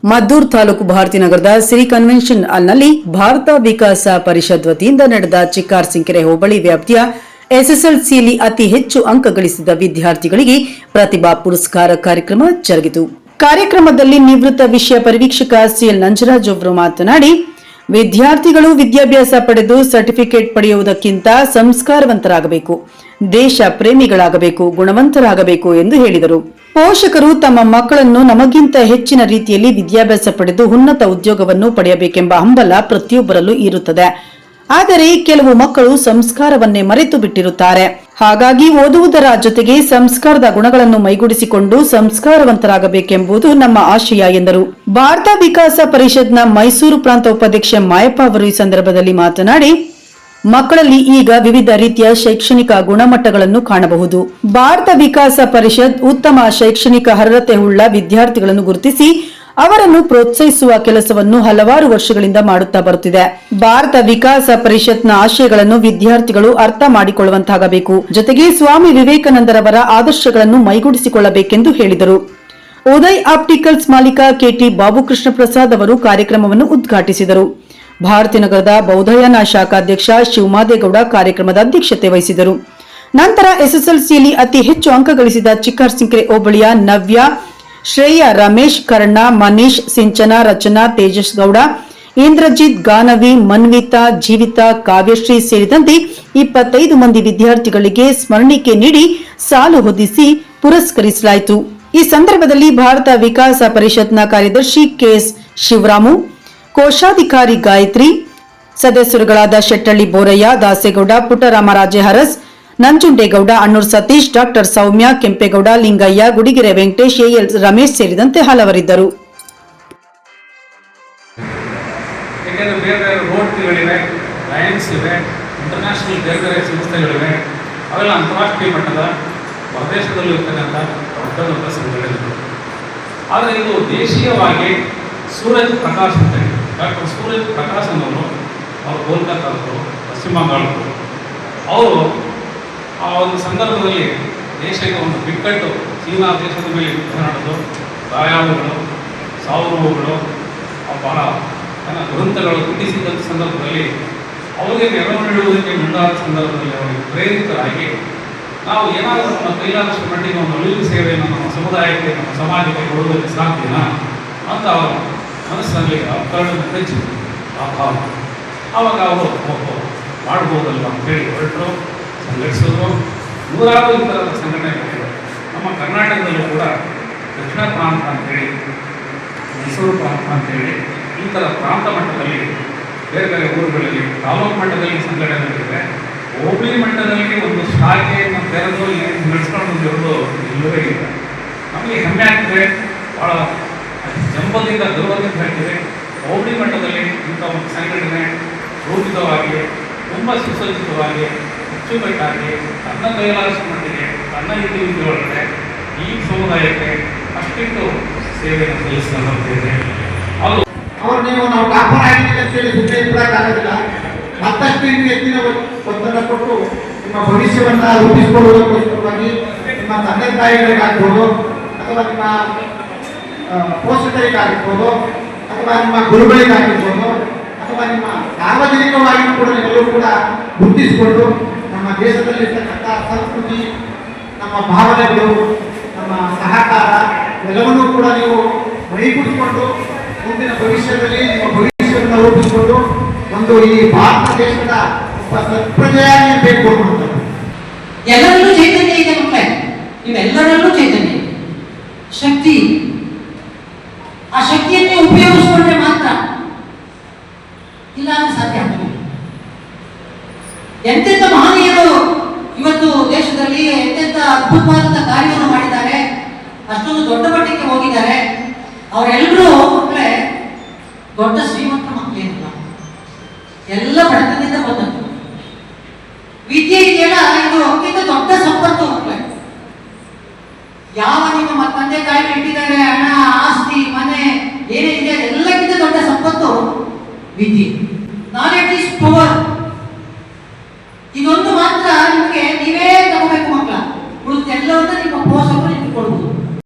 ಮದ್ದೂರು ತಾಲೂಕು ಭಾರತೀನಗರದ ಸಿರಿ convention ಹಾಲ್ನಲ್ಲಿ ಭಾರತ ವಿಕಾಸ ಪರಿಷತ್ ವತಿಯಿಂದ ನಡೆದ ಚಿಕ್ಕಾರಸಿಂಕೆರೆ ಹೋಬಳಿ ವ್ಯಾಪ್ತಿಯ ಎಸ್ಎಸ್ಎಲ್ಸಿಯಲ್ಲಿ ಅತಿ ಹೆಚ್ಚು ಅಂಕ ಗಳಿಸಿದ ವಿದ್ಯಾರ್ಥಿಗಳಿಗೆ ಪ್ರತಿಭಾ ಪುರಸ್ಕಾರ ಕಾರ್ಯಕ್ರಮ ಜರುಗಿತು. ಕಾರ್ಯಕ್ರಮದಲ್ಲಿ ನಿವೃತ್ತ ವಿಷಯ ಪರಿವೀಕ್ಷಕ ಸಿಎಲ್ ನಂಜರಾಜ್ ಅವರು ಮಾತನಾಡಿ, ವಿದ್ಯಾರ್ಥಿಗಳು ವಿದ್ಯಾಭ್ಯಾಸ ಪಡೆದು ಸರ್ಟಿಫಿಕೇಟ್ ಪಡೆಯುವುದಕ್ಕಿಂತ ಸಂಸ್ಕಾರವಂತರಾಗಬೇಕು, ದೇಶ ಪ್ರೇಮಿಗಳಾಗಬೇಕು, ಗುಣವಂತರಾಗಬೇಕು ಎಂದು ಹೇಳಿದರು. ಪೋಷಕರು ತಮ್ಮ ಮಕ್ಕಳನ್ನು ನಮಗಿಂತ ಹೆಚ್ಚಿನ ರೀತಿಯಲ್ಲಿ ವಿದ್ಯಾಭ್ಯಾಸ ಪಡೆದು ಉನ್ನತ ಉದ್ಯೋಗವನ್ನು ಪಡೆಯಬೇಕೆಂಬ ಹಂಬಲ ಪ್ರತಿಯೊಬ್ಬರಲ್ಲೂ ಇರುತ್ತದೆ. ಆದರೆ ಕೆಲವು ಮಕ್ಕಳು ಸಂಸ್ಕಾರವನ್ನೇ ಮರೆತು ಬಿಟ್ಟಿರುತ್ತಾರೆ. ಹಾಗಾಗಿ ಓದುವುದರ ಜೊತೆಗೆ ಸಂಸ್ಕಾರದ ಗುಣಗಳನ್ನು ಮೈಗೂಡಿಸಿಕೊಂಡು ಸಂಸ್ಕಾರವಂತರಾಗಬೇಕೆಂಬುದು ನಮ್ಮ ಆಶಯ ಎಂದರು. ಭಾರತ ವಿಕಾಸ ಪರಿಷತ್ನ ಮೈಸೂರು ಪ್ರಾಂತ ಉಪಾಧ್ಯಕ್ಷೆ ಮಾಯಪ್ಪ ಅವರು ಈ ಸಂದರ್ಭದಲ್ಲಿ ಮಾತನಾಡಿ, ಮಕ್ಕಳಲ್ಲಿ ಈಗ ವಿವಿಧ ರೀತಿಯ ಶೈಕ್ಷಣಿಕ ಗುಣಮಟ್ಟಗಳನ್ನು ಕಾಣಬಹುದು. ಭಾರತ ವಿಕಾಸ ಪರಿಷತ್ ಉತ್ತಮ ಶೈಕ್ಷಣಿಕ ಅರ್ಹತೆ ಉಳ್ಳ ವಿದ್ಯಾರ್ಥಿಗಳನ್ನು ಗುರುತಿಸಿ ಅವರನ್ನು ಪ್ರೋತ್ಸಾಹಿಸುವ ಕೆಲಸವನ್ನು ಹಲವಾರು ವರ್ಷಗಳಿಂದ ಮಾಡುತ್ತಾ ಬರುತ್ತಿದೆ. ಭಾರತ ವಿಕಾಸ ಪರಿಷತ್ನ ಆಶಯಗಳನ್ನು ವಿದ್ಯಾರ್ಥಿಗಳು ಅರ್ಥ ಮಾಡಿಕೊಳ್ಳುವಂತಾಗಬೇಕು. ಜೊತೆಗೆ ಸ್ವಾಮಿ ವಿವೇಕಾನಂದರವರ ಆದರ್ಶಗಳನ್ನು ಮೈಗೂಡಿಸಿಕೊಳ್ಳಬೇಕೆಂದು ಹೇಳಿದರು. ಉದಯ್ ಆಪ್ಟಿಕಲ್ಸ್ ಮಾಲೀಕ ಕೆಟಿ ಬಾಬುಕೃಷ್ಣ ಪ್ರಸಾದ್ ಅವರು ಕಾರ್ಯಕ್ರಮವನ್ನು ಉದ್ಘಾಟಿಸಿದರು. ಭಾರತೀನಗರದ ಬೌದ್ಧಯಾನ ಶಾಖಾಧ್ಯಕ್ಷ ಶಿವಮಾದೇಗೌಡ ಕಾರ್ಯಕ್ರಮದ ಅಧ್ಯಕ್ಷತೆ ವಹಿಸಿದರು. ನಂತರ ಎಸ್ಎಸ್ಎಲ್ಸಿಯಲ್ಲಿ ಅತಿ ಹೆಚ್ಚು ಅಂಕ ಗಳಿಸಿದ ಚಿಕ್ಕಾರಸಿಂಕೆರೆ ಹೋಬಳಿಯ ನವ್ಯ, ಶ್ರೇಯ, ರಮೇಶ್, ಕರ್ಣ, ಮನೀಶ್, ಸಿಂಚನ, ರಚನಾ, ತೇಜಸ್ ಗೌಡ, ಇಂದ್ರಜಿತ್, ಗಾನವಿ, ಮನ್ವಿತಾ, ಜೀವಿತಾ, ಕಾವ್ಯಶ್ರೀ ಸೇರಿದಂತೆ 25 ಮಂದಿ ವಿದ್ಯಾರ್ಥಿಗಳಿಗೆ ಸ್ಮರಣಿಕೆ ನೀಡಿ ಸಾಲು ಹೊದಿಸಿ ಪುರಸ್ಕರಿಸಲಾಯಿತು. ಈ ಸಂದರ್ಭದಲ್ಲಿ ಭಾರತ ವಿಕಾಸ ಪರಿಷತ್ನ ಕಾರ್ಯದರ್ಶಿ ಕೆಎಸ್ ಶಿವರಾಮು, ಕೋಶಾಧಿಕಾರಿ ಗಾಯತ್ರಿ, ಸದಸ್ಯರುಗಳಾದ ಶೆಟ್ಟಳ್ಳಿ ಬೋರಯ್ಯ, ದಾಸೇಗೌಡ, ಪುಟ್ಟರಾಮರಾಜೆ ಹರಸ್, ನಂಜುಂಡೇಗೌಡ, ಅಣ್ಣೂರ್ ಸತೀಶ್, ಡಾಕ್ಟರ್ ಸೌಮ್ಯ, ಕೆಂಪೇಗೌಡ, ಲಿಂಗಯ್ಯ, ಗುಡಿಗೆರೆ ವೆಂಕಟೇಶ್, ಎಎಲ್ ರಮೇಶ್ ಸೇರಿದಂತೆ ಹಲವರಿದ್ದರು. ಇಂಟರ್ನ್ಯಾಷನಲ್ ಬೇರೆ ಬೇರೆ ಸಂಸ್ಥೆಗಳಿವೆ, ಅವೆಲ್ಲ ಅಂತಾರಾಷ್ಟ್ರೀಯ ಮಟ್ಟದ ಪ್ರದೇಶದಲ್ಲೂ ಇರ್ತಕ್ಕಂಥ ದೊಡ್ಡ ದೊಡ್ಡ ಸಂಘಟನೆಗಳು. ಆದರೆ ಇದು ದೇಶೀಯವಾಗಿ ಸೂರಜ್ ಪ್ರಕಾಶ್ ಅಂತ ಡಾಕ್ಟರ್ ಸೂರಜ್ ಪ್ರಕಾಶ್ ಅನ್ನೋರು, ಅವರು ಕೋಲ್ಕತ್ತಾದವರು, ಪಶ್ಚಿಮ ಬಂಗಾಳದವರು. ಅವರು ಆ ಒಂದು ಸಂದರ್ಭದಲ್ಲಿ ದೇಶಕ್ಕೆ ಒಂದು ಬಿಕ್ಕಟ್ಟು, ಚೀನಾ ದೇಶದ ಮೇಲೆ ಯುದ್ಧ ನಡೆದು ಗಾಯಾಳುಗಳು, ಸಾವು ನೋವುಗಳು, ಬಹಳ ದುರಂತಗಳು ಘಟಿಸಿದ್ದಂಥ ಸಂದರ್ಭದಲ್ಲಿ ಅವರಿಗೆ ನೆರವು ನೀಡುವುದಕ್ಕೆ ಮುಂದಾದ ಸಂದರ್ಭದಲ್ಲಿ ಅವರಿಗೆ ಪ್ರೇರಿತರಾಗಿ ನಾವು ಏನಾದರೂ ನಮ್ಮ ಕೈಲಾದಷ್ಟು ಮಟ್ಟಿಗೆ ಒಂದು ಅಳಿವು ಸೇವೆಯನ್ನು ನಮ್ಮ ಸಮುದಾಯಕ್ಕೆ, ನಮ್ಮ ಸಮಾಜಕ್ಕೆ ಕೊಡುವುದಕ್ಕೆ ಸಾಧ್ಯನಾ ಅಂತ ಅವರ ಮನಸ್ಸಿನಲ್ಲಿ ಕರಡು ಹೆಚ್ಚಿತು ಆ ಭಾವ. ಆವಾಗ ಅವರು ಮಾಡ್ಬೋದಲ್ಲ ಅಂತೇಳಿ ಹೊರಟರು, ಸಂಘಟಿಸಿದ್ರು. ನೂರಾರು ಈ ಥರದ ಸಂಘಟನೆಗಳಿವೆ. ನಮ್ಮ ಕರ್ನಾಟಕದಲ್ಲೂ ಕೂಡ ದಕ್ಷಿಣ ಪ್ರಾಂತ ಅಂತೇಳಿ, ಮೈಸೂರು ಪ್ರಾಂತ ಅಂತೇಳಿ ಈ ಥರ ಪ್ರಾಂತ ಮಟ್ಟದಲ್ಲಿ ಬೇರೆ ಬೇರೆ ಊರುಗಳಲ್ಲಿ, ತಾಲೂಕು ಮಟ್ಟದಲ್ಲಿ ಸಂಘಟನೆಗಳಿವೆ. ಹೋಬಳಿ ಮಟ್ಟದಲ್ಲಿ ಒಂದು ಶಾಖೆಯನ್ನು ತೆರೆದು ನಡೆಸ್ಕೊಂಡು ಬಂದಿರೋದು ಇಲ್ಲವೇ ಇಲ್ಲ. ನಮಗೆ ಹೆಮ್ಮೆ ಆಗ್ತದೆ, ಭಾಳ ಜಂಬದಿಂದ ಗರ್ವದಿಂದ ಹೇಳ್ತೀವಿ. ಹೋಬಳಿ ಮಟ್ಟದಲ್ಲಿ ಇಂಥ ಒಂದು ಸಂಘಟನೆ ರೂಪಿತವಾಗಿ, ತುಂಬ ಸುಸಜ್ಜಿತವಾಗಿ, ಅಚ್ಚುಕಟ್ಟಾಗಿ, ತನ್ನ ಕೈಲಾದಷ್ಟು ಮಟ್ಟಿಗೆ ತನ್ನ ಇತಿಮಿತಿ ಒಳಗಡೆ ಈ ಸಮುದಾಯಕ್ಕೆ ಅಷ್ಟಿಟ್ಟು ಸೇವೆಯನ್ನು ಸಲ್ಲಿಸಲಿದೆ. ಅದು ಅವ್ರು ನಾವು ಟಾಪರ್ ಆಗಿದ್ದೀವಿ ಅಂತೇಳಿ ಸುಮ್ಮನೆ ಇರೋಕ್ಕಾಗೋದಿಲ್ಲ. ಮತ್ತಷ್ಟು ಇನ್ನು ಹೆಚ್ಚಿನ ಒತ್ತಡ ಕೊಟ್ಟು ನಿಮ್ಮ ಭವಿಷ್ಯವನ್ನು ರೂಪಿಸಿಕೊಳ್ಳುವುದಕ್ಕೋಸ್ಕರವಾಗಿ ನಿಮ್ಮ ತಂದೆ ತಾಯಿಗಳಿಗಾಗ್ಬೋದು, ಅಥವಾ ನಿಮ್ಮ ಪೋಷಕರಿಗಾಗಿರ್ಬೋದು, ಅಥವಾ ನಿಮ್ಮ ಗುರುಗಳಿಗಾಗಿರ್ಬೋದು, ಅಥವಾ ನಿಮ್ಮ ಸಾರ್ವಜನಿಕವಾಗಿ ಕೂಡ ನೀವೆಲ್ಲರೂ ಕೂಡ ಗುರುತಿಸಿಕೊಂಡು ನಮ್ಮ ದೇಶದಲ್ಲಿರ್ತಕ್ಕಂಥ ಸಂಸ್ಕೃತಿ, ನಮ್ಮ ಭಾವನೆಗಳು, ನಮ್ಮ ಸಹಕಾರ ಎಲ್ಲವನ್ನೂ ಕೂಡ ನೀವು ಮೈಗೂಡಿಸಿಕೊಂಡು ಮುಂದಿನ ಭವಿಷ್ಯದಲ್ಲಿ ನಿಮ್ಮ ಭವಿಷ್ಯವನ್ನು ರೂಪಿಸಿಕೊಂಡು ಒಂದು ಈ ಭಾರತ ದೇಶದ ಒಬ್ಬ ಸತ್ಪ್ರಜೆಯಾಗಿ ಬೇಕು ಅನ್ನುವಂಥದ್ದು. ಎಲ್ಲರಲ್ಲೂ ಚೈತನ್ಯ ಇದೆ ಮಕ್ಕಳೇ, ನೀವೆಲ್ಲರಲ್ಲೂ ಚೈತನ್ಯ, ಶಕ್ತಿ. ಆ ಶಕ್ತಿಯನ್ನೇ ಉಪಯೋಗಿಸಿಕೊಂಡ್ರೆ ಮಾತ್ರ, ಇಲ್ಲ ಅಂದ್ರೆ ಸಾಧ್ಯ ಆಗ್ತದೆ. ಎಂತೆಂಥ ಮಹನೀಯರು ಇವತ್ತು ದೇಶದಲ್ಲಿ ಎಂತೆಂಥ ಅದ್ಭುತವಾದಂಥ ಕಾರ್ಯವನ್ನು ಮಾಡಿದ್ದಾರೆ, ಅಷ್ಟೊಂದು ದೊಡ್ಡ ಮಟ್ಟಕ್ಕೆ ಹೋಗಿದ್ದಾರೆ. ಅವರೆಲ್ಲರೂ ಮಕ್ಕಳೇ ದೊಡ್ಡ ಶ್ರೀಮಂತ ಮಕ್ಕಳೇನಿಲ್ಲ, ಎಲ್ಲ ಬಡತನದಿಂದ ಬಂದದ್ದು. ವಿದ್ಯೆ ಇದೆಯಲ್ಲ, ಇದು ಅತ್ಯಂತ ದೊಡ್ಡ ಸಂಪತ್ತು ಮಕ್ಕಳೇ. ಯಾವ ನಿಮ್ಮ ತಂದೆ ತಾಯಿ ಇಟ್ಟಿದ್ದಾರೆ, ಹಣ, ಆಸ್ತಿ, ಮನೆ ಏನಿದೆ ಎಲ್ಲಕ್ಕಿಂತ ದೊಡ್ಡ ಸಂಪತ್ತು ವಿದ್ಯೆ. Knowledge is power. ಇದೊಂದು ಮಾತ್ರ ನಿಮಗೆ ನೀವೇ ತಗೋಬೇಕು ಮಕ್ಕಳ, ಉಳಿದೆಲ್ಲವನ್ನ ನಿಮ್ಮ